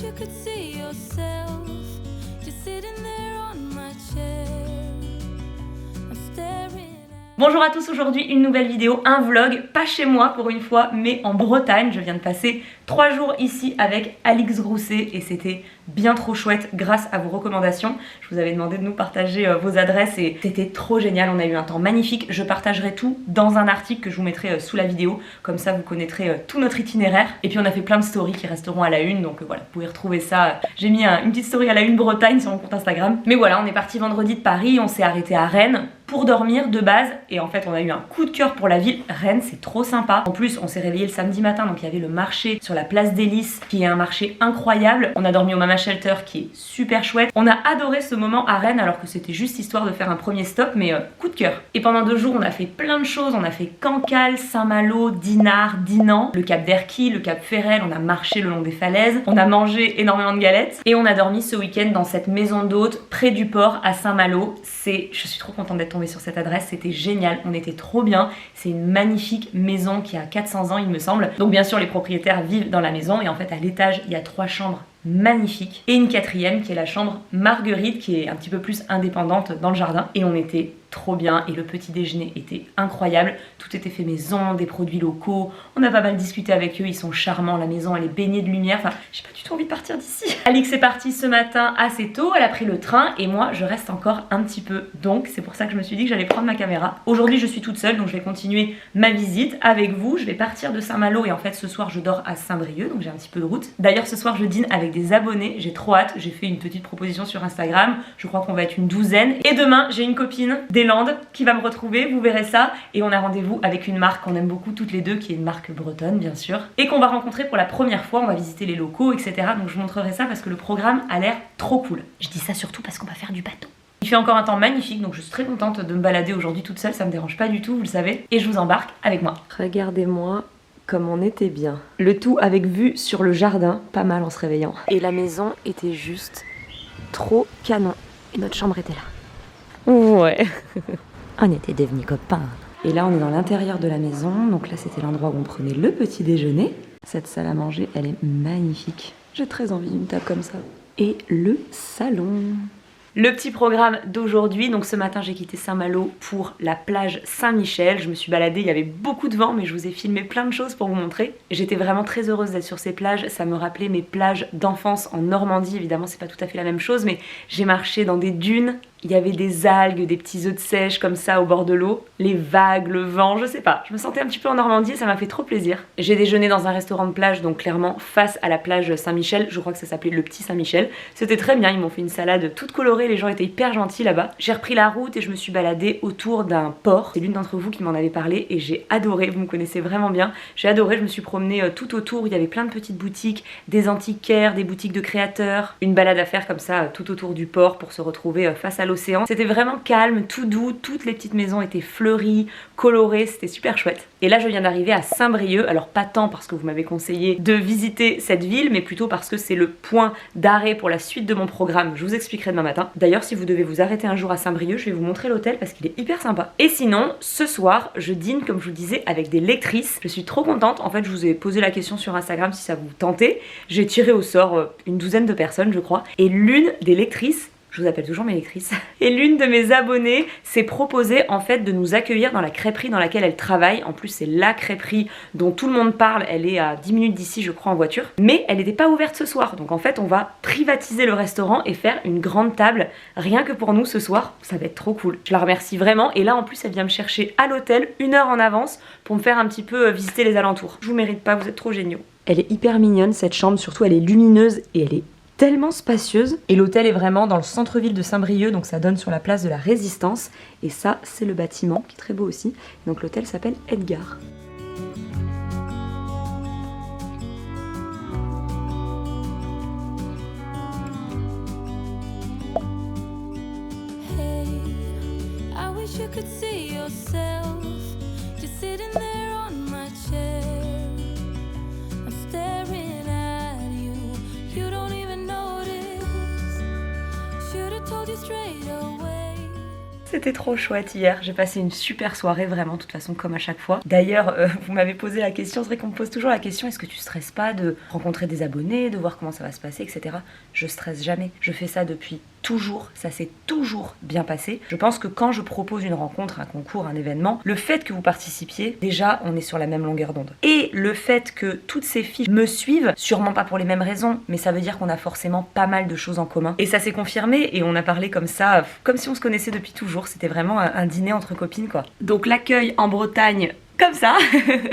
you could see yourself just sitting there on my chair. I'm staring. Bonjour à tous, aujourd'hui une nouvelle vidéo, un vlog, pas chez moi pour une fois, mais en Bretagne. Je viens de passer 3 jours ici avec Alix Grousset et c'était bien trop chouette grâce à vos recommandations. Je vous avais demandé de nous partager vos adresses et c'était trop génial, on a eu un temps magnifique. Je partagerai tout dans un article que je vous mettrai sous la vidéo, comme ça vous connaîtrez tout notre itinéraire. Et puis on a fait plein de stories qui resteront à la une, donc voilà, vous pouvez retrouver ça. J'ai mis une petite story à la une Bretagne sur mon compte Instagram. Mais voilà, on est parti vendredi de Paris, on s'est arrêté à Rennes pour dormir de base et en fait on a eu un coup de cœur pour la ville. Rennes, c'est trop sympa. En plus on s'est réveillé le samedi matin, donc il y avait le marché sur la place des Lys qui est un marché incroyable. On a dormi au Mama Shelter qui est super chouette. On a adoré ce moment à Rennes alors que c'était juste histoire de faire un premier stop, mais coup de cœur. Et pendant 2 jours on a fait plein de choses. On a fait Cancale, Saint-Malo, Dinard, Dinan, le Cap d'Erquy, le Cap Ferrel. On a marché le long des falaises, on a mangé énormément de galettes et on a dormi ce week-end dans cette maison d'hôte près du port à Saint-Malo. Je suis trop contente d'être tombée sur cette adresse, c'était génial, on était trop bien. C'est une magnifique maison qui a 400 ans il me semble. Donc bien sûr les propriétaires vivent dans la maison et en fait à l'étage il y a 3 chambres magnifiques et une 4e qui est la chambre Marguerite qui est un petit peu plus indépendante dans le jardin et on était trop bien et le petit déjeuner était incroyable, tout était fait maison, des produits locaux, on a pas mal discuté avec eux, ils sont charmants, la maison elle est baignée de lumière, enfin j'ai pas du tout envie de partir d'ici. Alix est partie ce matin assez tôt, elle a pris le train et moi je reste encore un petit peu, donc c'est pour ça que je me suis dit que j'allais prendre ma caméra. Aujourd'hui je suis toute seule donc je vais continuer ma visite avec vous, je vais partir de Saint-Malo et en fait ce soir je dors à Saint-Brieuc donc j'ai un petit peu de route. D'ailleurs ce soir je dîne avec des abonnés, j'ai trop hâte, j'ai fait une petite proposition sur Instagram, je crois qu'on va être une 12aine et demain j'ai une copine des Landes qui va me retrouver, vous verrez ça et on a rendez-vous avec une marque qu'on aime beaucoup toutes les deux qui est une marque bretonne bien sûr et qu'on va rencontrer pour la première fois, on va visiter les locaux etc. Donc je vous montrerai ça parce que le programme a l'air trop cool. Je dis ça surtout parce qu'on va faire du bateau. Il fait encore un temps magnifique donc je suis très contente de me balader aujourd'hui toute seule, ça me dérange pas du tout vous le savez et je vous embarque avec moi. Regardez-moi comme on était bien. Le tout avec vue sur le jardin, pas mal en se réveillant. Et la maison était juste trop canon. Et notre chambre était là. Ouais. On était devenus copains. Et là on est dans l'intérieur de la maison, donc là c'était l'endroit où on prenait le petit déjeuner. Cette salle à manger, elle est magnifique. J'ai très envie d'une table comme ça. Et le salon. Le petit programme d'aujourd'hui, donc ce matin j'ai quitté Saint-Malo pour la plage Saint-Michel. Je me suis baladée, il y avait beaucoup de vent mais je vous ai filmé plein de choses pour vous montrer. J'étais vraiment très heureuse d'être sur ces plages, ça me rappelait mes plages d'enfance en Normandie. Évidemment c'est pas tout à fait la même chose mais j'ai marché dans des dunes. Il y avait des algues, des petits œufs de sèche comme ça au bord de l'eau, les vagues, le vent, je sais pas. Je me sentais un petit peu en Normandie et ça m'a fait trop plaisir. J'ai déjeuné dans un restaurant de plage, donc clairement face à la plage Saint-Michel. Je crois que ça s'appelait le Petit Saint-Michel. C'était très bien, ils m'ont fait une salade toute colorée, les gens étaient hyper gentils là-bas. J'ai repris la route et je me suis baladée autour d'un port. C'est l'une d'entre vous qui m'en avait parlé et j'ai adoré, vous me connaissez vraiment bien. J'ai adoré, je me suis promenée tout autour, il y avait plein de petites boutiques, des antiquaires, des boutiques de créateurs. Une balade à faire comme ça tout autour du port pour se retrouver face à l'océan. C'était vraiment calme, tout doux, toutes les petites maisons étaient fleuries, colorées, c'était super chouette. Et là je viens d'arriver à Saint-Brieuc, alors pas tant parce que vous m'avez conseillé de visiter cette ville, mais plutôt parce que c'est le point d'arrêt pour la suite de mon programme, je vous expliquerai demain matin. D'ailleurs si vous devez vous arrêter un jour à Saint-Brieuc, je vais vous montrer l'hôtel parce qu'il est hyper sympa. Et sinon, ce soir, je dîne comme je vous disais avec des lectrices, je suis trop contente, en fait je vous ai posé la question sur Instagram si ça vous tentait, j'ai tiré au sort une 12aine de personnes je crois, et l'une des lectrices, je vous appelle toujours mes lectrices. Et l'une de mes abonnées s'est proposée en fait de nous accueillir dans la crêperie dans laquelle elle travaille. En plus c'est la crêperie dont tout le monde parle, elle est à 10 minutes d'ici je crois en voiture. Mais elle n'était pas ouverte ce soir, donc en fait on va privatiser le restaurant et faire une grande table rien que pour nous ce soir. Ça va être trop cool. Je la remercie vraiment et là en plus elle vient me chercher à l'hôtel 1 heure en avance pour me faire un petit peu visiter les alentours. Je vous mérite pas, vous êtes trop géniaux. Elle est hyper mignonne cette chambre, surtout elle est lumineuse et elle est tellement spacieuse et l'hôtel est vraiment dans le centre-ville de Saint-Brieuc donc ça donne sur la place de la Résistance et ça c'est le bâtiment qui est très beau aussi. Donc l'hôtel s'appelle Edgar. Hey, I wish you could see yourself just sitting there on my chair. I'm staring at you, you don't even notice. Should have told you straight away. C'était trop chouette hier, j'ai passé une super soirée vraiment, de toute façon comme à chaque fois. D'ailleurs, vous m'avez posé la question, c'est vrai qu'on me pose toujours la question, est-ce que tu stresses pas de rencontrer des abonnés, de voir comment ça va se passer, etc. Je stresse jamais, je fais ça depuis toujours, ça s'est toujours bien passé. Je pense que quand je propose une rencontre, un concours, un événement, le fait que vous participiez, déjà on est sur la même longueur d'onde. Et le fait que toutes ces filles me suivent, sûrement pas pour les mêmes raisons, mais ça veut dire qu'on a forcément pas mal de choses en commun. Et ça s'est confirmé et on a parlé comme ça, comme si on se connaissait depuis toujours. C'était vraiment un dîner entre copines quoi. Donc l'accueil en Bretagne, comme ça.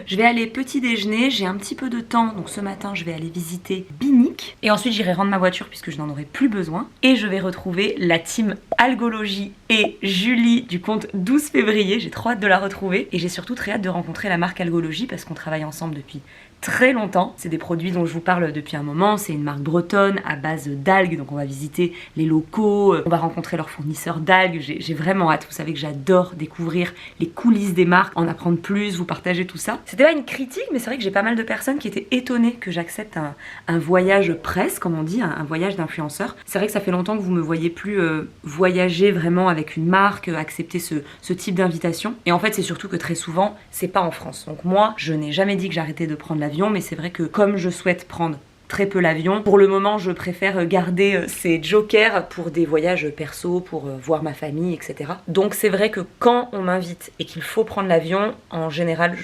Je vais aller petit déjeuner, j'ai un petit peu de temps, donc ce matin je vais aller visiter Binic. Et ensuite j'irai rendre ma voiture puisque je n'en aurai plus besoin. Et je vais retrouver la team Algologie et Julie du compte 12 février. J'ai trop hâte de la retrouver. Et j'ai surtout très hâte de rencontrer la marque Algologie parce qu'on travaille ensemble depuis très longtemps. C'est des produits dont je vous parle depuis un moment. C'est une marque bretonne à base d'algues. Donc on va visiter les locaux, on va rencontrer leurs fournisseurs d'algues. J'ai vraiment hâte. Vous savez que j'adore découvrir les coulisses des marques, en apprendre plus, vous partager tout ça. C'était pas une critique, mais c'est vrai que j'ai pas mal de personnes qui étaient étonnées que j'accepte un voyage presse, comme on dit, un voyage d'influenceur. C'est vrai que ça fait longtemps que vous me voyez plus voyager vraiment avec une marque, accepter ce type d'invitation. Et en fait, c'est surtout que très souvent, c'est pas en France. Donc moi, je n'ai jamais dit que j'arrêtais de prendre l'avion, mais c'est vrai que comme je souhaite prendre très peu l'avion. Pour le moment, je préfère garder ces jokers pour des voyages perso, pour voir ma famille, etc. Donc c'est vrai que quand on m'invite et qu'il faut prendre l'avion, en général,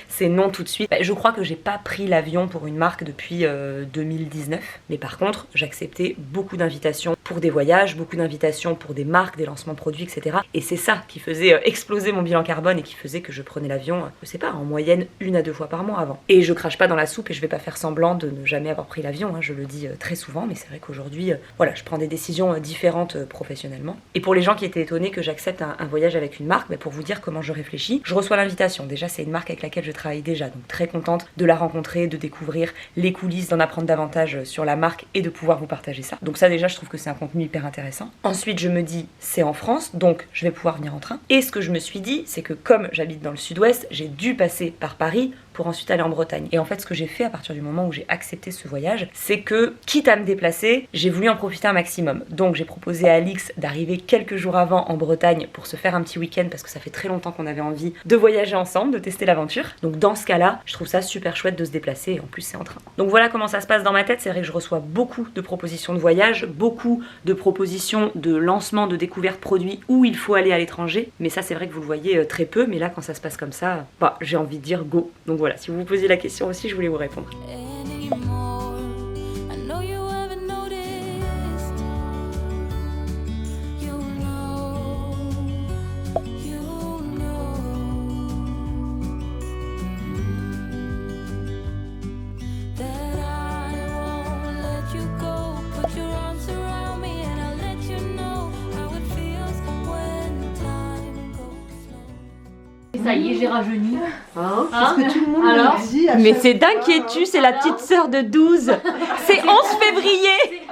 c'est non tout de suite. Je crois que j'ai pas pris l'avion pour une marque depuis 2019. Mais par contre, j'acceptais beaucoup d'invitations pour des voyages, beaucoup d'invitations pour des marques, des lancements de produits, etc. Et c'est ça qui faisait exploser mon bilan carbone et qui faisait que je prenais l'avion, je sais pas, en moyenne 1 à 2 fois par mois avant. Et je crache pas dans la soupe et je vais pas faire semblant de ne jamais avoir pris l'avion, hein, je le dis très souvent, mais c'est vrai qu'aujourd'hui, voilà, je prends des décisions différentes professionnellement. Et pour les gens qui étaient étonnés que j'accepte un voyage avec une marque, pour vous dire comment je réfléchis, je reçois l'invitation. Déjà, c'est une marque avec laquelle je travaille déjà, donc très contente de la rencontrer, de découvrir les coulisses, d'en apprendre davantage sur la marque et de pouvoir vous partager ça. Donc ça, déjà, je trouve que c'est un contenu hyper intéressant. Ensuite, je me dis, c'est en France, donc je vais pouvoir venir en train. Et ce que je me suis dit, c'est que comme j'habite dans le sud-ouest, j'ai dû passer par Paris pour ensuite aller en Bretagne. Et en fait, ce que j'ai fait à partir du moment où j'ai accepté ce voyage, c'est que, quitte à me déplacer, j'ai voulu en profiter un maximum. Donc j'ai proposé à Alix d'arriver quelques jours avant en Bretagne pour se faire un petit week-end parce que ça fait très longtemps qu'on avait envie de voyager ensemble, de tester l'aventure. Donc dans ce cas-là, je trouve ça super chouette de se déplacer et en plus c'est en train. Donc voilà comment ça se passe dans ma tête. C'est vrai que je reçois beaucoup de propositions de voyage, beaucoup de propositions de lancement, de découverte produits où il faut aller à l'étranger. Mais ça, c'est vrai que vous le voyez très peu. Mais là, quand ça se passe comme ça, j'ai envie de dire go. Donc voilà, si vous vous posiez la question aussi, je voulais vous répondre. Ça y est, j'ai rajeuni. C'est ce que tout le monde me dit. Mais c'est d'inquiétude, c'est la petite sœur de 12. C'est 11 février.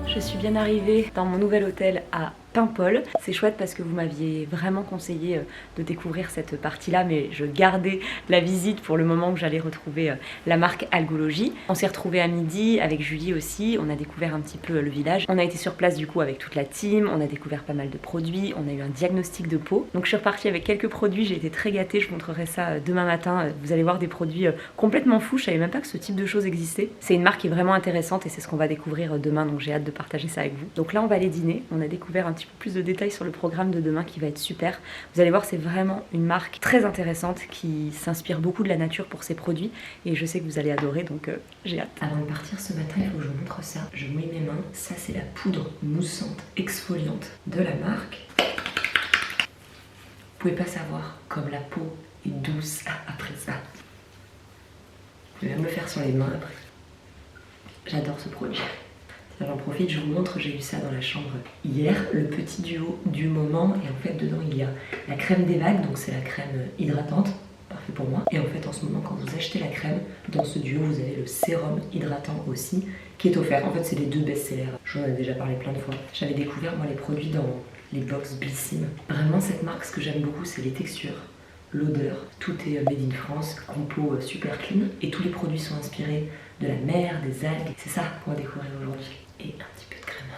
Je suis bien arrivée dans mon nouvel hôtel à Paimpol. C'est chouette parce que vous m'aviez vraiment conseillé de découvrir cette partie-là, mais je gardais la visite pour le moment où j'allais retrouver la marque Algologie. On s'est retrouvés à midi avec Julie aussi, on a découvert un petit peu le village. On a été sur place du coup avec toute la team, on a découvert pas mal de produits, on a eu un diagnostic de peau. Donc je suis repartie avec quelques produits, j'ai été très gâtée, je vous montrerai ça demain matin. Vous allez voir des produits complètement fous, je savais même pas que ce type de choses existait. C'est une marque qui est vraiment intéressante et c'est ce qu'on va découvrir demain, donc j'ai hâte de partager ça avec vous. Donc là on va aller dîner, on a découvert un petit peu plus de détails sur le programme de demain qui va être super. Vous allez voir, c'est vraiment une marque très intéressante qui s'inspire beaucoup de la nature pour ses produits et je sais que vous allez adorer, donc j'ai hâte. Avant de partir ce matin, il faut que je vous montre ça. Je mouille mes mains, ça c'est la poudre moussante exfoliante de la marque. Vous pouvez pas savoir comme la peau est douce après ça. Vous pouvez même le faire sur les mains après. J'adore ce produit. J'en profite, je vous montre, j'ai eu ça dans la chambre hier, le petit duo du moment, et en fait dedans il y a la crème des vagues, donc c'est la crème hydratante, parfait pour moi. Et en fait en ce moment quand vous achetez la crème, dans ce duo vous avez le sérum hydratant aussi, qui est offert. En fait c'est les deux best-sellers, j'en ai déjà parlé plein de fois. J'avais découvert moi les produits dans les box Blissim. Vraiment cette marque, ce que j'aime beaucoup c'est les textures, l'odeur, tout est made in France, compo super clean et tous les produits sont inspirés de la mer, des algues. C'est ça qu'on va découvrir aujourd'hui. Et un petit peu de crème.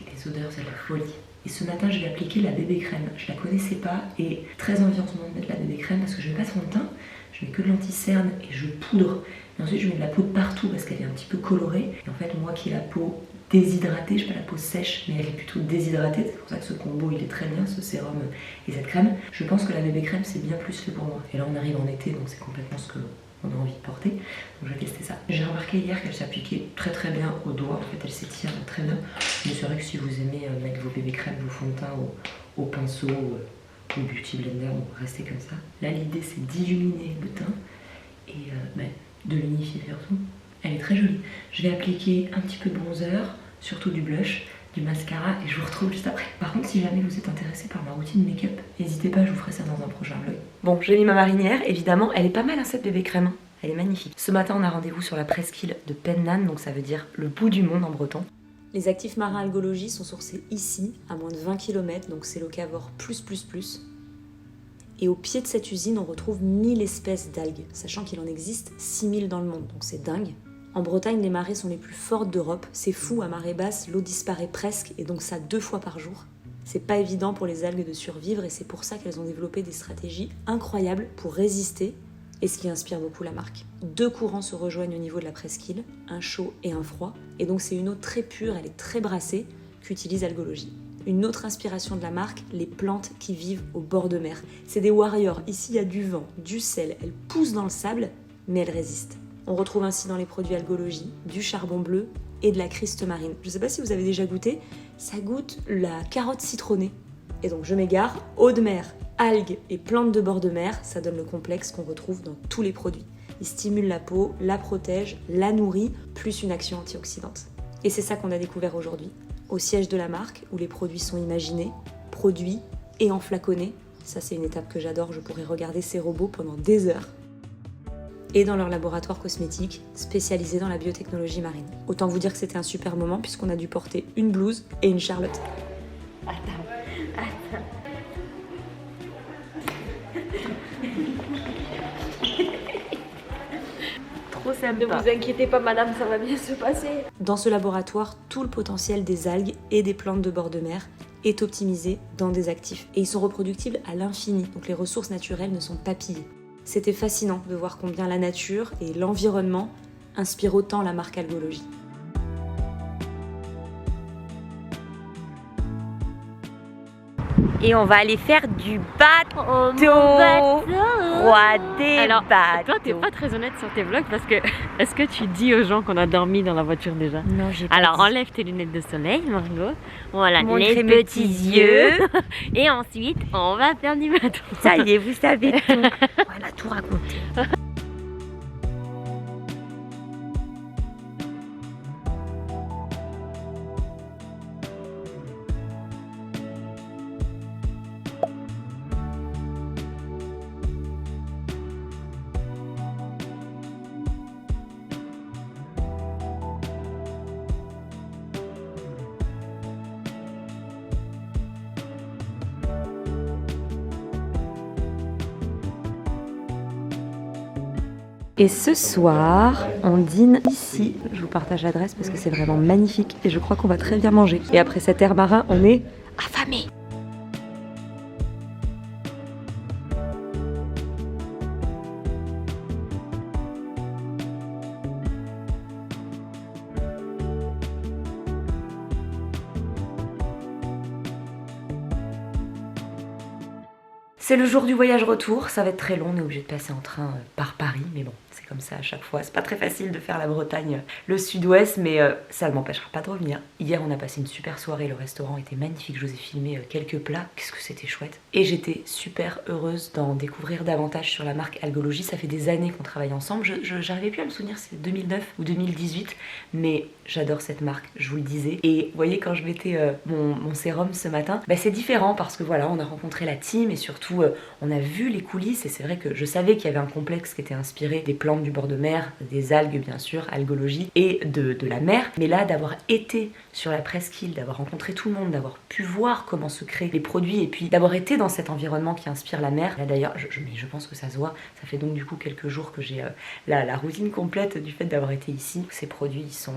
Les odeurs c'est la folie. Et ce matin je vais appliquer la bébé crème. Je la connaissais pas et très envie en ce moment de mettre la bébé crème parce que je mets pas sur le teint. Je mets que de l'anti-cerne et je poudre. Et ensuite je mets de la poudre partout parce qu'elle est un petit peu colorée. Et en fait moi qui ai la peau déshydratée, je n'ai pas la peau sèche mais elle est plutôt déshydratée. C'est pour ça que ce combo il est très bien, ce sérum et cette crème. Je pense que la bébé crème c'est bien plus fait pour moi. Et là on arrive en été donc c'est complètement ce qu'on a envie de porter. Donc je vais tester ça. J'ai remarqué hier qu'elle s'appliquait très très bien au doigt. En fait elle s'étire très bien. Mais c'est vrai que si vous aimez mettre vos bébé crèmes, vos fonds de teint au pinceau ou beauty blender, on va rester comme ça. Là l'idée c'est d'illuminer le teint et de l'unifier surtout. Elle est très jolie. Je vais appliquer un petit peu de bronzer, surtout du blush, du mascara et je vous retrouve juste après. Par contre si jamais vous êtes intéressé par ma routine make-up, n'hésitez pas, je vous ferai ça dans un prochain vlog. Bon, j'ai mis ma marinière, évidemment, elle est pas mal cette bébé crème. Elle est magnifique. Ce matin on a rendez-vous sur la presqu'île de Pennan, donc ça veut dire le bout du monde en breton. Les actifs marins Algologie sont sourcés ici, à moins de 20 km, donc c'est locavore plus. Et au pied de cette usine, on retrouve 1000 espèces d'algues, sachant qu'il en existe 6000 dans le monde, donc c'est dingue. En Bretagne, les marées sont les plus fortes d'Europe. C'est fou, à marée basse, l'eau disparaît presque, et donc ça 2 fois par jour. C'est pas évident pour les algues de survivre, et c'est pour ça qu'elles ont développé des stratégies incroyables pour résister, et ce qui inspire beaucoup la marque. 2 courants se rejoignent au niveau de la presqu'île, un chaud et un froid, et donc c'est une eau très pure, elle est très brassée, qu'utilise Algologie. Une autre inspiration de la marque, les plantes qui vivent au bord de mer. C'est des warriors, ici il y a du vent, du sel, elles poussent dans le sable, mais elles résistent. On retrouve ainsi dans les produits Algologie du charbon bleu et de la Christ marine. Je ne sais pas si vous avez déjà goûté, ça goûte la carotte citronnée. Et donc je m'égare, eau de mer, algues et plantes de bord de mer, ça donne le complexe qu'on retrouve dans tous les produits. Il stimule la peau, la protège, la nourrit, plus une action antioxydante. Et c'est ça qu'on a découvert aujourd'hui, au siège de la marque, où les produits sont imaginés, produits et enflaconnés. Ça c'est une étape que j'adore, je pourrais regarder ces robots pendant des heures. Et dans leur laboratoire cosmétique spécialisé dans la biotechnologie marine. Autant vous dire que c'était un super moment puisqu'on a dû porter une blouse et une charlotte. Attends. Trop sympa. Ne vous inquiétez pas madame, ça va bien se passer. Dans ce laboratoire, tout le potentiel des algues et des plantes de bord de mer est optimisé dans des actifs. Et ils sont reproductibles à l'infini, donc les ressources naturelles ne sont pas pillées. C'était fascinant de voir combien la nature et l'environnement inspirent autant la marque Algologie. Et on va aller faire du bateau. Roi des Alors, bateaux. toi, t'es pas très honnête sur tes vlogs parce que est-ce que tu dis aux gens qu'on a dormi dans la voiture déjà? Non, j'ai pas Alors, dit. enlève tes lunettes de soleil, Margot. Voilà, Montrez les mes petits petits yeux. Et ensuite, on va faire du bateau. Ça y est, vous savez tout. On a tout raconté. Et ce soir, on dîne ici. Je vous partage l'adresse parce que c'est vraiment magnifique et je crois qu'on va très bien manger. Et après cet air marin, on est affamés. C'est le jour du voyage retour, ça va être très long, on est obligé de passer en train par Paris, mais bon, c'est comme ça à chaque fois. C'est pas très facile de faire la Bretagne, le sud-ouest, mais ça ne m'empêchera pas de revenir. Hier, on a passé une super soirée, le restaurant était magnifique, je vous ai filmé quelques plats, qu'est-ce que c'était chouette. Et j'étais super heureuse d'en découvrir davantage sur la marque Algologie, ça fait des années qu'on travaille ensemble, j'arrivais plus à me souvenir si c'est 2009 ou 2018, mais j'adore cette marque, je vous le disais. Et vous voyez, quand je mettais mon sérum ce matin, bah, c'est différent parce que voilà, on a rencontré la team et surtout où on a vu les coulisses et c'est vrai que je savais qu'il y avait un complexe qui était inspiré des plantes du bord de mer, des algues bien sûr, algologie et de la mer. Mais là, d'avoir été sur la presqu'île, d'avoir rencontré tout le monde, d'avoir pu voir comment se créent les produits et puis d'avoir été dans cet environnement qui inspire la mer. Là d'ailleurs, je pense que ça se voit, ça fait donc du coup quelques jours que j'ai la routine complète du fait d'avoir été ici. Ces produits, ils sont...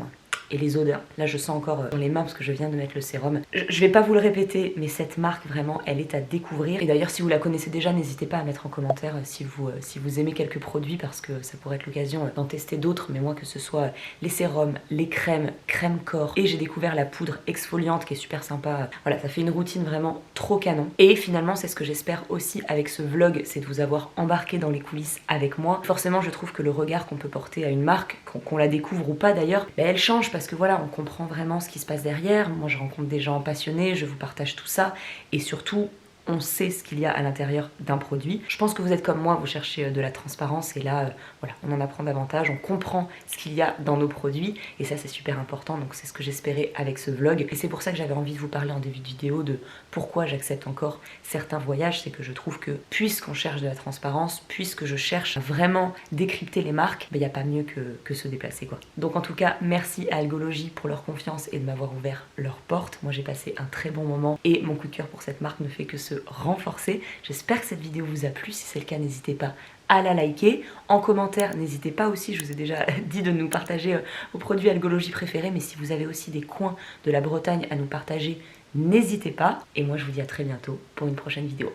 Et les odeurs, là je sens encore dans les mains parce que je viens de mettre le sérum. Je vais pas vous le répéter, mais cette marque vraiment elle est à découvrir. Et d'ailleurs si vous la connaissez déjà, n'hésitez pas à mettre en commentaire si vous aimez quelques produits parce que ça pourrait être l'occasion d'en tester d'autres. Mais moi que ce soit les sérums, les crèmes, crème corps et j'ai découvert la poudre exfoliante qui est super sympa. Voilà, ça fait une routine vraiment trop canon. Et finalement c'est ce que j'espère aussi avec ce vlog, c'est de vous avoir embarqué dans les coulisses avec moi. Forcément je trouve que le regard qu'on peut porter à une marque, qu'on la découvre ou pas d'ailleurs, elle change parce que voilà, on comprend vraiment ce qui se passe derrière. Moi je rencontre des gens passionnés, je vous partage tout ça et surtout on sait ce qu'il y a à l'intérieur d'un produit. Je pense que vous êtes comme moi, vous cherchez de la transparence et là, voilà, on en apprend davantage, on comprend ce qu'il y a dans nos produits et ça c'est super important, donc c'est ce que j'espérais avec ce vlog et c'est pour ça que j'avais envie de vous parler en début de vidéo de pourquoi j'accepte encore certains voyages. C'est que je trouve que puisqu'on cherche de la transparence, puisque je cherche à vraiment décrypter les marques, il n'y a pas mieux que se déplacer quoi. Donc en tout cas, merci à Algologie pour leur confiance et de m'avoir ouvert leurs portes. Moi j'ai passé un très bon moment et mon coup de cœur pour cette marque ne fait que se renforcer. J'espère que cette vidéo vous a plu. Si c'est le cas, n'hésitez pas à la liker. En commentaire, n'hésitez pas aussi, je vous ai déjà dit de nous partager vos produits Algologie préférés, mais si vous avez aussi des coins de la Bretagne à nous partager, n'hésitez pas. Et moi je vous dis à très bientôt pour une prochaine vidéo.